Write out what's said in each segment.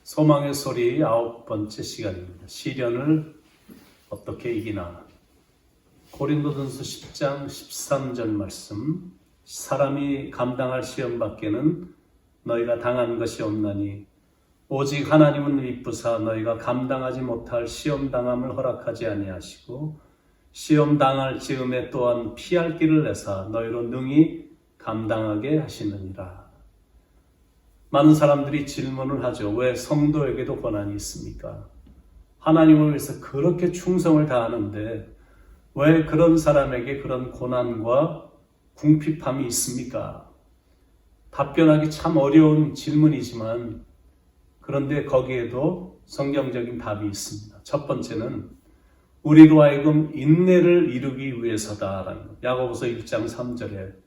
소망의 소리 9번째 시간입니다. 시련을 어떻게 이기나. 고린도전서 10장 13절 말씀. 사람이 감당할 시험 밖에는 너희가 당한 것이 없나니 오직 하나님은 미쁘사 너희가 감당하지 못할 시험 당함을 허락하지 아니하시고 시험 당할 즈음에 또한 피할 길을 내사 너희로 능히 감당하게 하시느니라. 많은 사람들이 질문을 하죠. 왜 성도에게도 고난이 있습니까? 하나님을 위해서 그렇게 충성을 다하는데 왜 그런 사람에게 그런 고난과 궁핍함이 있습니까? 답변하기 참 어려운 질문이지만 그런데 거기에도 성경적인 답이 있습니다. 첫 번째는 우리로 하여금 인내를 이루기 위해서다라는 것. 야고보서 1장 3절에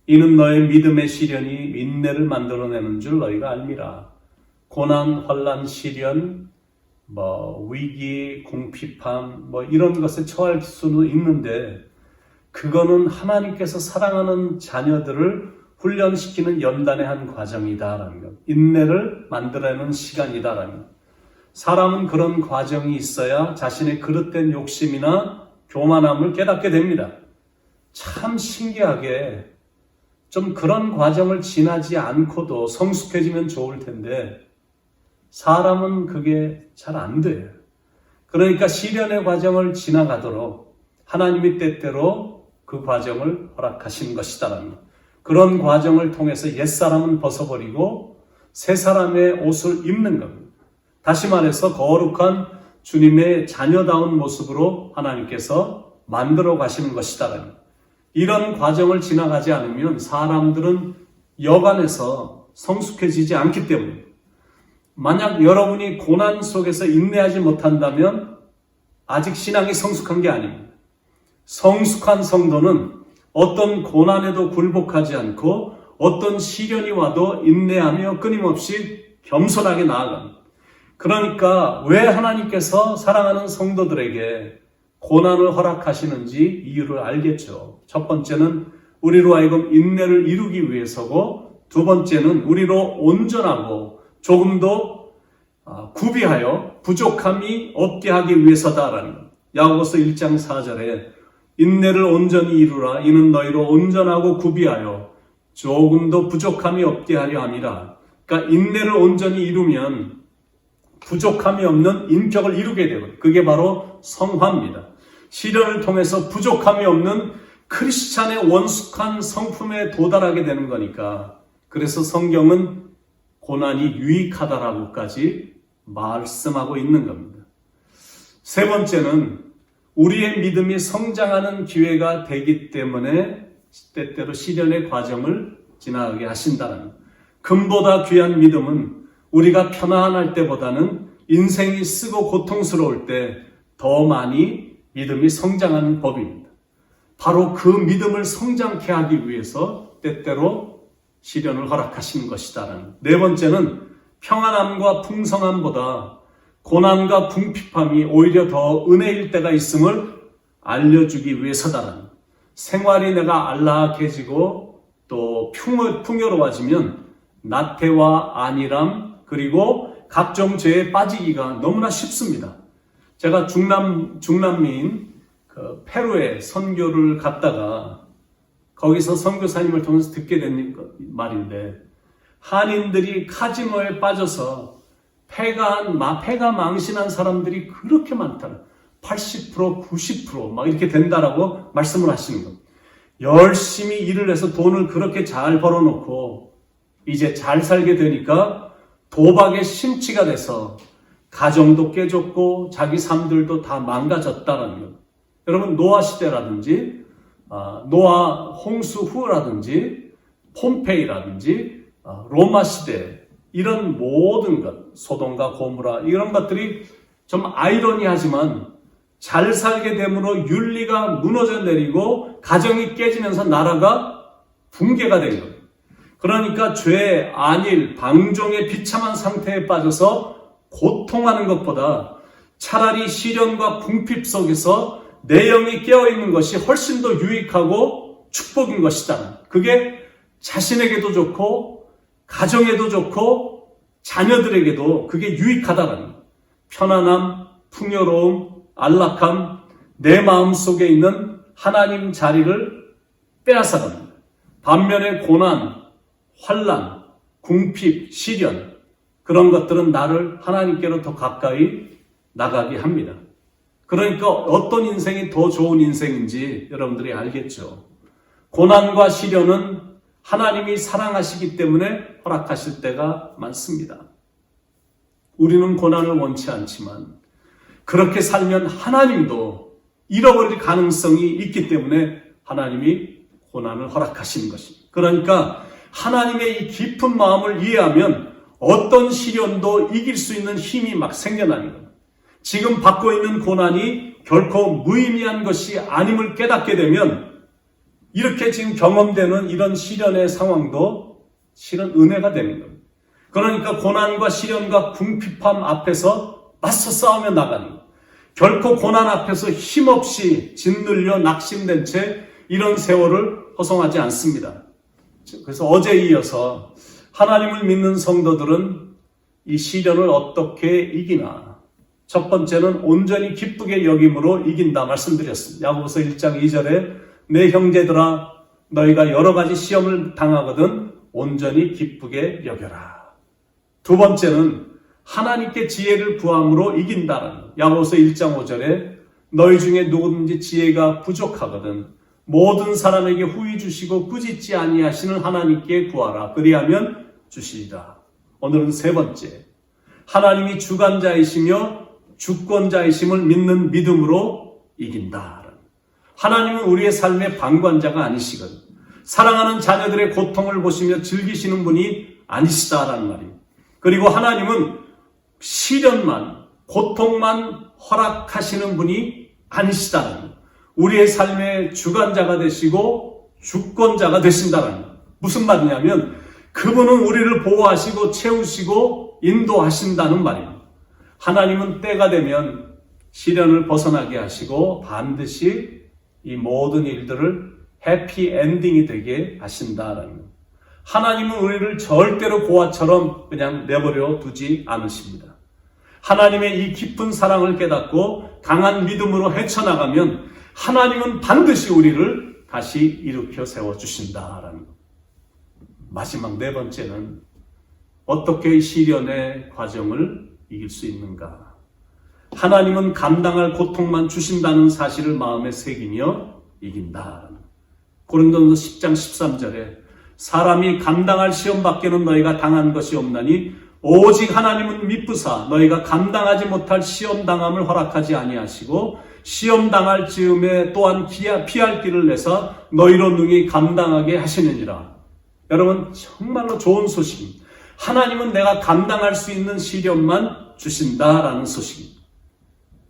이는 너의 믿음의 시련이 인내를 만들어내는 줄 너희가 알미라. 고난, 환난, 시련, 위기, 궁핍함, 이런 것에 처할 수는 있는데 그거는 하나님께서 사랑하는 자녀들을 훈련시키는 연단의 한 과정이다라는 것. 인내를 만들어내는 시간이다라는 것. 사람은 그런 과정이 있어야 자신의 그릇된 욕심이나 교만함을 깨닫게 됩니다. 참 신기하게 좀 그런 과정을 지나지 않고도 성숙해지면 좋을 텐데 사람은 그게 잘 안 돼요. 그러니까 시련의 과정을 지나가도록 하나님이 때때로 그 과정을 허락하신 것이다라는 것. 그런 과정을 통해서 옛사람은 벗어버리고 새 사람의 옷을 입는 겁니다. 다시 말해서 거룩한 주님의 자녀다운 모습으로 하나님께서 만들어 가시는 것이다라는 것. 이런 과정을 지나가지 않으면 사람들은 여간에서 성숙해지지 않기 때문에 만약 여러분이 고난 속에서 인내하지 못한다면 아직 신앙이 성숙한 게 아닙니다. 성숙한 성도는 어떤 고난에도 굴복하지 않고 어떤 시련이 와도 인내하며 끊임없이 겸손하게 나아갑니다. 그러니까 왜 하나님께서 사랑하는 성도들에게 고난을 허락하시는지 이유를 알겠죠. 첫 번째는 우리로 하여금 인내를 이루기 위해서고 두 번째는 우리로 온전하고 조금 더 구비하여 부족함이 없게 하기 위해서다라는 것. 야고보서 1장 4절에 인내를 온전히 이루라. 이는 너희로 온전하고 구비하여 조금 더 부족함이 없게 하려 함이라. 그러니까 인내를 온전히 이루면 부족함이 없는 인격을 이루게 되고 그게 바로 성화입니다. 시련을 통해서 부족함이 없는 크리스찬의 원숙한 성품에 도달하게 되는 거니까 그래서 성경은 고난이 유익하다라고까지 말씀하고 있는 겁니다. 세 번째는 우리의 믿음이 성장하는 기회가 되기 때문에 때때로 시련의 과정을 지나가게 하신다는 것. 금보다 귀한 믿음은 우리가 편안할 때보다는 인생이 쓰고 고통스러울 때 더 많이 믿음이 성장하는 법입니다. 바로 그 믿음을 성장케 하기 위해서 때때로 시련을 허락하시는 것이다라는. 네 번째는 평안함과 풍성함보다 고난과 궁핍함이 오히려 더 은혜일 때가 있음을 알려주기 위해서다라는. 생활이 내가 안락해지고 또 풍요로워지면 나태와 안일함 그리고 각종 죄에 빠지기가 너무나 쉽습니다. 제가 중남미인 페루에 선교를 갔다가 거기서 선교사님을 통해서 듣게 된 말인데 한인들이 카지노에 빠져서 폐가 망신한 사람들이 그렇게 많다는 80%, 90% 막 이렇게 된다라고 말씀을 하시는 겁니다. 열심히 일을 해서 돈을 그렇게 잘 벌어놓고 이제 잘 살게 되니까 도박의 심취가 돼서 가정도 깨졌고 자기 삶들도 다 망가졌다는 것. 여러분 노아 시대라든지 노아 홍수 후라든지 폼페이라든지 로마 시대 이런 모든 것 소돔과 고모라 이런 것들이 좀 아이러니하지만 잘 살게 됨으로 윤리가 무너져 내리고 가정이 깨지면서 나라가 붕괴가 된 거예요. 그러니까 죄, 안일, 방종의 비참한 상태에 빠져서 고통하는 것보다 차라리 시련과 궁핍 속에서 내 영이 깨어있는 것이 훨씬 더 유익하고 축복인 것이다. 그게 자신에게도 좋고 가정에도 좋고 자녀들에게도 그게 유익하다는 거예요. 편안함, 풍요로움, 안락함, 내 마음속에 있는 하나님 자리를 빼앗아갑니다. 반면에 고난, 환난, 궁핍, 시련 그런 것들은 나를 하나님께로 더 가까이 나가게 합니다. 그러니까 어떤 인생이 더 좋은 인생인지 여러분들이 알겠죠. 고난과 시련은 하나님이 사랑하시기 때문에 허락하실 때가 많습니다. 우리는 고난을 원치 않지만 그렇게 살면 하나님도 잃어버릴 가능성이 있기 때문에 하나님이 고난을 허락하시는 것입니다. 그러니까 하나님의 이 깊은 마음을 이해하면 어떤 시련도 이길 수 있는 힘이 막 생겨나는 겁니다. 지금 받고 있는 고난이 결코 무의미한 것이 아님을 깨닫게 되면 이렇게 지금 경험되는 이런 시련의 상황도 실은 은혜가 되는 겁니다. 그러니까 고난과 시련과 궁핍함 앞에서 맞서 싸우며 나가는 것. 결코 고난 앞에서 힘없이 짓눌려 낙심된 채 이런 세월을 허송하지 않습니다. 그래서 어제에 이어서 하나님을 믿는 성도들은 이 시련을 어떻게 이기나. 첫 번째는 온전히 기쁘게 여김으로 이긴다 말씀드렸습니다. 야고보서 1장 2절에 내 형제들아 너희가 여러 가지 시험을 당하거든 온전히 기쁘게 여겨라. 두 번째는 하나님께 지혜를 구함으로 이긴다는 것. 야고보서 1장 5절에 너희 중에 누구든지 지혜가 부족하거든 모든 사람에게 후히 주시고 꾸짖지 아니하시는 하나님께 구하라. 그리하면 주시리라. 오늘은 세 번째, 하나님이 주관자이시며 주권자이심을 믿는 믿음으로 이긴다. 하나님은 우리의 삶의 방관자가 아니시거든. 사랑하는 자녀들의 고통을 보시며 즐기시는 분이 아니시다라는 말입니다. 그리고 하나님은 시련만, 고통만 허락하시는 분이 아니시다라는 거예요. 우리의 삶의 주관자가 되시고 주권자가 되신다라는 거예요. 무슨 말이냐면 그분은 우리를 보호하시고 채우시고 인도하신다는 말입니다. 하나님은 때가 되면 시련을 벗어나게 하시고 반드시 이 모든 일들을 해피 엔딩이 되게 하신다라는 거예요. 하나님은 우리를 절대로 고아처럼 그냥 내버려 두지 않으십니다. 하나님의 이 깊은 사랑을 깨닫고 강한 믿음으로 헤쳐나가면 하나님은 반드시 우리를 다시 일으켜 세워주신다라는 것. 마지막 네 번째는 어떻게 시련의 과정을 이길 수 있는가. 하나님은 감당할 고통만 주신다는 사실을 마음에 새기며 이긴다. 고린도전서 10장 13절에 사람이 감당할 시험밖에는 너희가 당한 것이 없나니 오직 하나님은 미쁘사 너희가 감당하지 못할 시험당함을 허락하지 아니하시고 시험당할 즈음에 또한 피할 길을 내사 너희로 능히 감당하게 하시느니라. 여러분 정말로 좋은 소식입니다. 하나님은 내가 감당할 수 있는 시련만 주신다라는 소식입니다.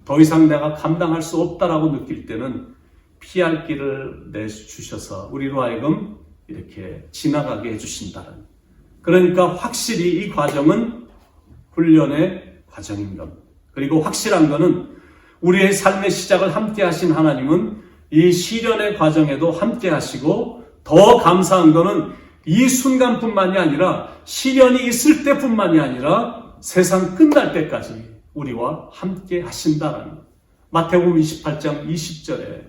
더 이상 내가 감당할 수 없다라고 느낄 때는 피할 길을 내주셔서 우리로 하여금 이렇게 지나가게 해주신다는. 그러니까 확실히 이 과정은 훈련의 과정인 겁니다. 그리고 확실한 것은 우리의 삶의 시작을 함께 하신 하나님은 이 시련의 과정에도 함께 하시고 더 감사한 것은 이 순간뿐만이 아니라 시련이 있을 때뿐만이 아니라 세상 끝날 때까지 우리와 함께 하신다라는. 마태복음 28장 20절에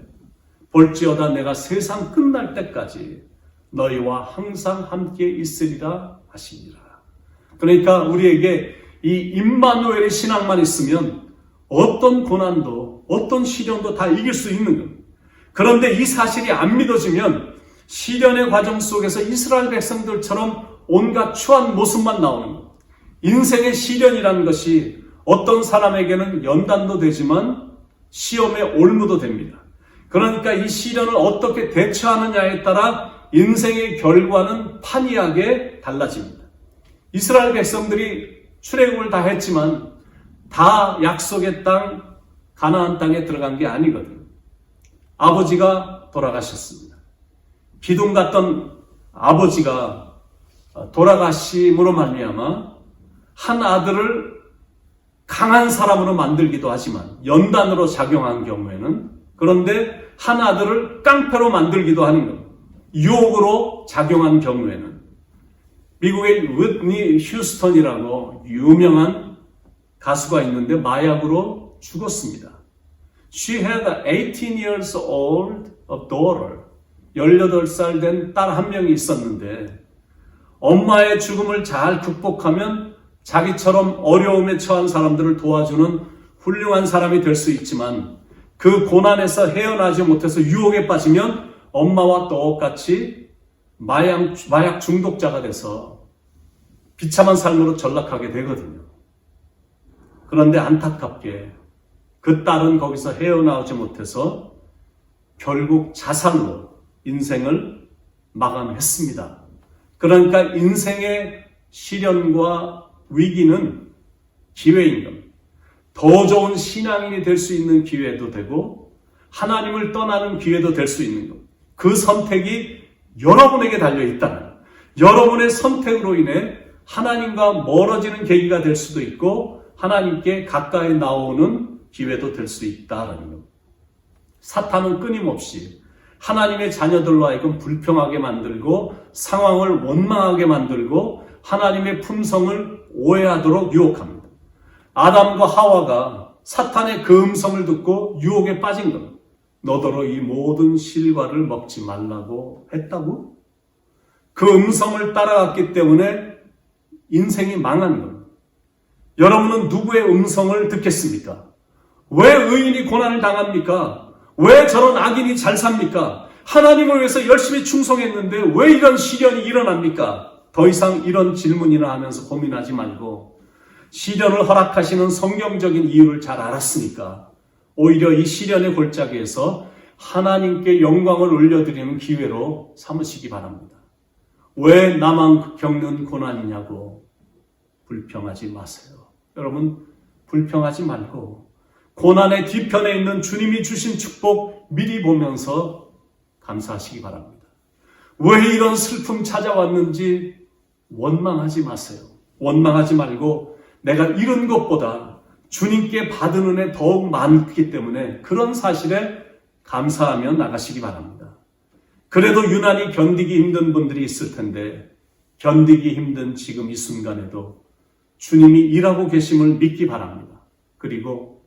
볼지어다 내가 세상 끝날 때까지 너희와 항상 함께 있으리라 하시니라. 그러니까 우리에게 이 임마누엘의 신앙만 있으면 어떤 고난도 어떤 시련도 다 이길 수 있는 겁니다. 그런데 이 사실이 안 믿어지면 시련의 과정 속에서 이스라엘 백성들처럼 온갖 추한 모습만 나오는 겁니다. 인생의 시련이라는 것이 어떤 사람에게는 연단도 되지만 시험의 올무도 됩니다. 그러니까 이 시련을 어떻게 대처하느냐에 따라 인생의 결과는 판이하게 달라집니다. 이스라엘 백성들이 출애굽을 다 했지만 다 약속의 땅 가나안 땅에 들어간 게 아니거든요. 아버지가 돌아가셨습니다. 기둥 같던 아버지가 돌아가심으로 말미암아 한 아들을 강한 사람으로 만들기도 하지만 연단으로 작용한 경우에는, 그런데 한 아들을 깡패로 만들기도 하는 겁니다. 유혹으로 작용한 경우에는 미국의 위트니 휴스턴이라고 유명한 가수가 있는데 마약으로 죽었습니다. She had 18 years old a daughter. 18살 된 딸 한 명이 있었는데 엄마의 죽음을 잘 극복하면 자기처럼 어려움에 처한 사람들을 도와주는 훌륭한 사람이 될 수 있지만 그 고난에서 헤어나지 못해서 유혹에 빠지면 엄마와 똑같이 마약 중독자가 돼서 비참한 삶으로 전락하게 되거든요. 그런데 안타깝게 그 딸은 거기서 헤어나오지 못해서 결국 자살로 인생을 마감했습니다. 그러니까 인생의 시련과 위기는 기회인 겁니다. 더 좋은 신앙인이 될 수 있는 기회도 되고 하나님을 떠나는 기회도 될 수 있는 겁니다. 그 선택이 여러분에게 달려있다는, 여러분의 선택으로 인해 하나님과 멀어지는 계기가 될 수도 있고 하나님께 가까이 나오는 기회도 될 수 있다는 겁니다. 사탄은 끊임없이 하나님의 자녀들로 하여금 불평하게 만들고 상황을 원망하게 만들고 하나님의 품성을 오해하도록 유혹합니다. 아담과 하와가 사탄의 그 음성을 듣고 유혹에 빠진 겁니다. 너더러 이 모든 실과를 먹지 말라고 했다고? 그 음성을 따라갔기 때문에 인생이 망한 겁니다. 여러분은 누구의 음성을 듣겠습니까? 왜 의인이 고난을 당합니까? 왜 저런 악인이 잘 삽니까? 하나님을 위해서 열심히 충성했는데 왜 이런 시련이 일어납니까? 더 이상 이런 질문이나 하면서 고민하지 말고 시련을 허락하시는 성경적인 이유를 잘 알았으니까 오히려 이 시련의 골짜기에서 하나님께 영광을 올려드리는 기회로 삼으시기 바랍니다. 왜 나만 겪는 고난이냐고 불평하지 마세요. 여러분 불평하지 말고 고난의 뒤편에 있는 주님이 주신 축복 미리 보면서 감사하시기 바랍니다. 왜 이런 슬픔 찾아왔는지 원망하지 마세요. 원망하지 말고 내가 잃은 것보다 주님께 받은 은혜 더욱 많기 때문에 그런 사실에 감사하며 나가시기 바랍니다. 그래도 유난히 견디기 힘든 분들이 있을 텐데 견디기 힘든 지금 이 순간에도 주님이 일하고 계심을 믿기 바랍니다. 그리고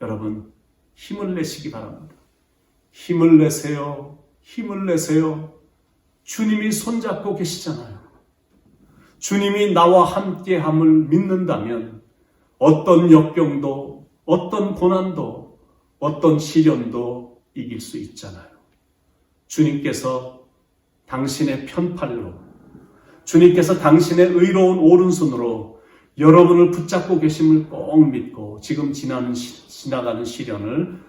여러분 힘을 내시기 바랍니다. 힘을 내세요. 힘을 내세요. 주님이 손잡고 계시잖아요. 주님이 나와 함께함을 믿는다면 어떤 역경도 어떤 고난도 어떤 시련도 이길 수 있잖아요. 주님께서 당신의 편팔로 주님께서 당신의 의로운 오른손으로 여러분을 붙잡고 계심을 꼭 믿고 지금 지나가는 시련을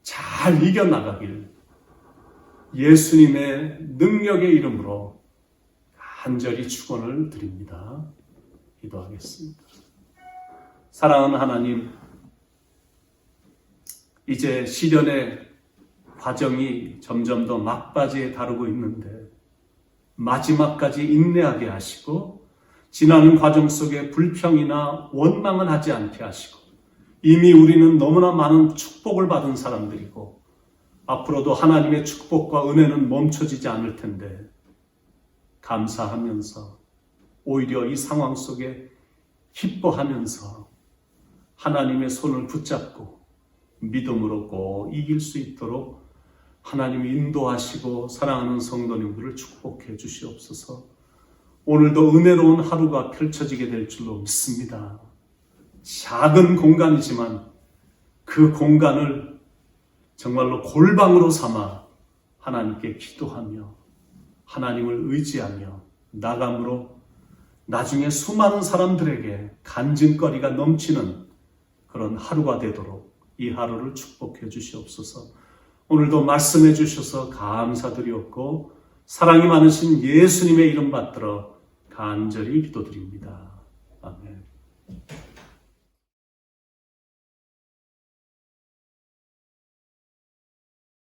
잘 이겨나가길 예수님의 능력의 이름으로 간절히 축원을 드립니다. 기도하겠습니다. 사랑하는 하나님, 이제 시련의 과정이 점점 더 막바지에 다루고 있는데 마지막까지 인내하게 하시고 지나는 과정 속에 불평이나 원망은 하지 않게 하시고 이미 우리는 너무나 많은 축복을 받은 사람들이고 앞으로도 하나님의 축복과 은혜는 멈춰지지 않을 텐데 감사하면서 오히려 이 상황 속에 기뻐하면서 하나님의 손을 붙잡고 믿음으로 꼭 이길 수 있도록 하나님이 인도하시고 사랑하는 성도님들을 축복해 주시옵소서. 오늘도 은혜로운 하루가 펼쳐지게 될 줄로 믿습니다. 작은 공간이지만 그 공간을 정말로 골방으로 삼아 하나님께 기도하며 하나님을 의지하며 나감으로 나중에 수많은 사람들에게 간증거리가 넘치는 그런 하루가 되도록 이 하루를 축복해 주시옵소서. 오늘도 말씀해 주셔서 감사드리옵고 사랑이 많으신 예수님의 이름 받들어 간절히 기도드립니다. 아멘.